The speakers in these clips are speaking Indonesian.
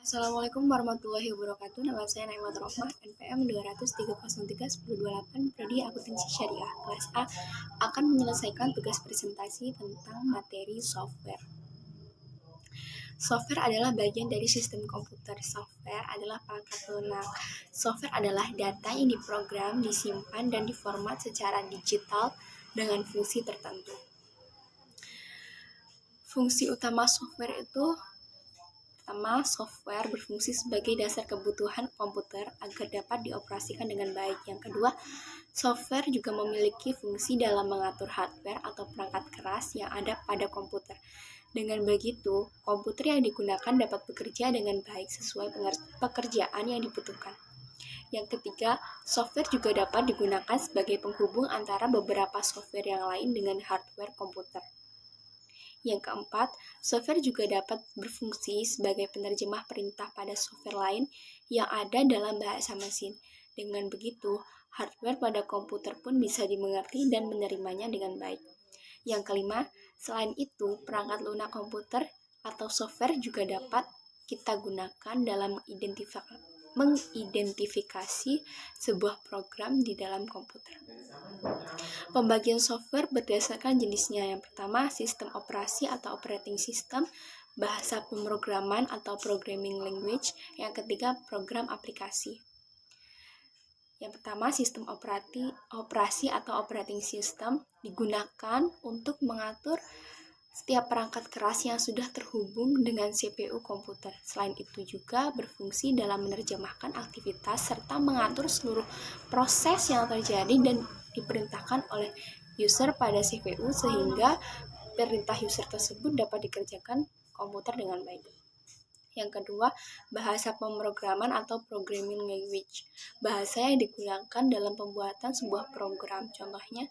Assalamualaikum warahmatullahi wabarakatuh. Nama saya Naimat Rohmah, NPM 203031028, Prodi Akuntansi Syariah. Kelas A akan menyelesaikan tugas presentasi tentang materi software. Software adalah bagian dari sistem komputer. Software adalah perangkat lunak. Software adalah data yang diprogram, disimpan, dan diformat secara digital dengan fungsi tertentu. Fungsi utama software itu software berfungsi sebagai dasar kebutuhan komputer agar dapat dioperasikan dengan baik. Yang kedua, software juga memiliki fungsi dalam mengatur hardware atau perangkat keras yang ada pada komputer. Dengan begitu, komputer yang digunakan dapat bekerja dengan baik sesuai pekerjaan yang dibutuhkan. Yang ketiga, software juga dapat digunakan sebagai penghubung antara beberapa software yang lain dengan hardware komputer. Yang keempat, software juga dapat berfungsi sebagai penerjemah perintah pada software lain yang ada dalam bahasa mesin. Dengan begitu, hardware pada komputer pun bisa dimengerti dan menerimanya dengan baik. Yang kelima, selain itu, perangkat lunak komputer atau software juga dapat kita gunakan dalam mengidentifikasi sebuah program di dalam komputer. Pembagian software berdasarkan jenisnya. Yang pertama, sistem operasi atau operating system, bahasa pemrograman atau programming language. Yang ketiga, program aplikasi. Yang pertama, sistem operasi atau operating system digunakan untuk mengatur setiap perangkat keras yang sudah terhubung dengan CPU komputer. Selain itu juga berfungsi dalam menerjemahkan aktivitas serta mengatur seluruh proses yang terjadi dan diperintahkan oleh user pada CPU sehingga perintah user tersebut dapat dikerjakan komputer dengan baik. Yang kedua, bahasa pemrograman atau programming language. Bahasa yang digunakan dalam pembuatan sebuah program. Contohnya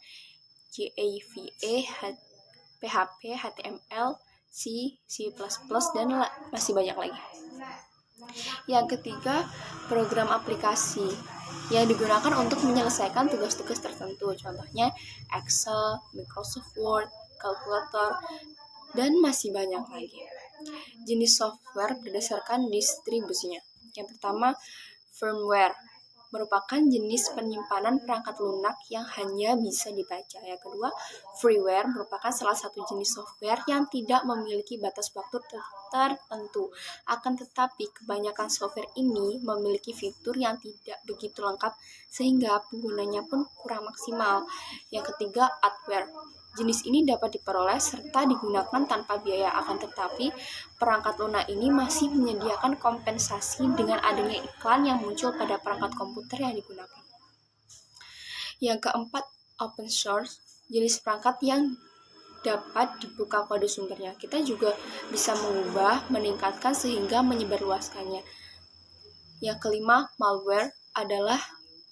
Java, PHP, HTML, C++, dan masih banyak lagi. Yang ketiga, program aplikasi yang digunakan untuk menyelesaikan tugas-tugas tertentu. Contohnya Excel, Microsoft Word, kalkulator, dan masih banyak lagi. Jenis software berdasarkan distribusinya. Yang pertama, firmware merupakan jenis penyimpanan perangkat lunak yang hanya bisa dibaca. Yang kedua, freeware merupakan salah satu jenis software yang tidak memiliki batas waktu tertentu. Akan tetapi, kebanyakan software ini memiliki fitur yang tidak begitu lengkap sehingga penggunanya pun kurang maksimal. Yang ketiga, adware. Jenis ini dapat diperoleh serta digunakan tanpa biaya, akan tetapi perangkat lunak ini masih menyediakan kompensasi dengan adanya iklan yang muncul pada perangkat komputer yang digunakan. Yang keempat, open source, jenis perangkat yang dapat dibuka kode sumbernya. Kita juga bisa mengubah, meningkatkan sehingga menyebarluaskannya. Yang kelima, malware adalah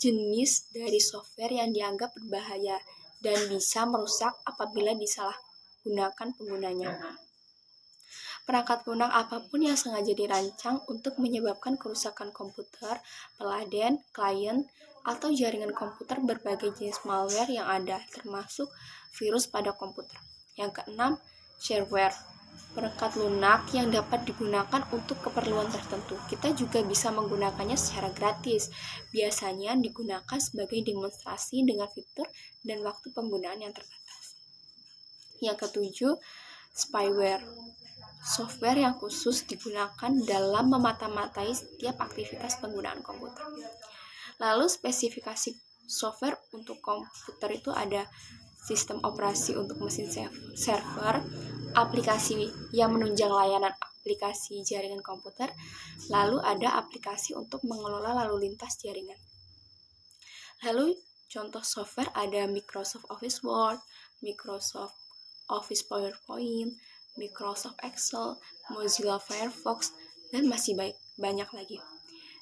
jenis dari software yang dianggap berbahaya dan bisa merusak apabila disalahgunakan penggunanya. Perangkat lunak apapun yang sengaja dirancang untuk menyebabkan kerusakan komputer, peladen, klien, atau jaringan komputer. Berbagai jenis malware yang ada, termasuk virus pada komputer. Yang keenam, shareware. Perangkat lunak yang dapat digunakan untuk keperluan tertentu. Kita juga bisa menggunakannya secara gratis. Biasanya digunakan sebagai demonstrasi dengan fitur dan waktu penggunaan yang terbatas. Yang ketujuh, spyware. Software yang khusus digunakan dalam memata-matai setiap aktivitas penggunaan komputer. Lalu spesifikasi software untuk komputer itu ada sistem operasi untuk mesin server, aplikasi yang menunjang layanan aplikasi jaringan komputer, lalu ada aplikasi untuk mengelola lalu lintas jaringan. Lalu contoh software ada Microsoft Office Word, Microsoft Office PowerPoint, Microsoft Excel, Mozilla Firefox, dan masih banyak lagi.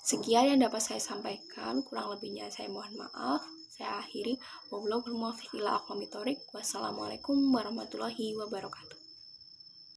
Sekian yang dapat saya sampaikan, kurang lebihnya saya mohon maaf. Saya akhiri. Wassalamualaikum warahmatullahi wabarakatuh.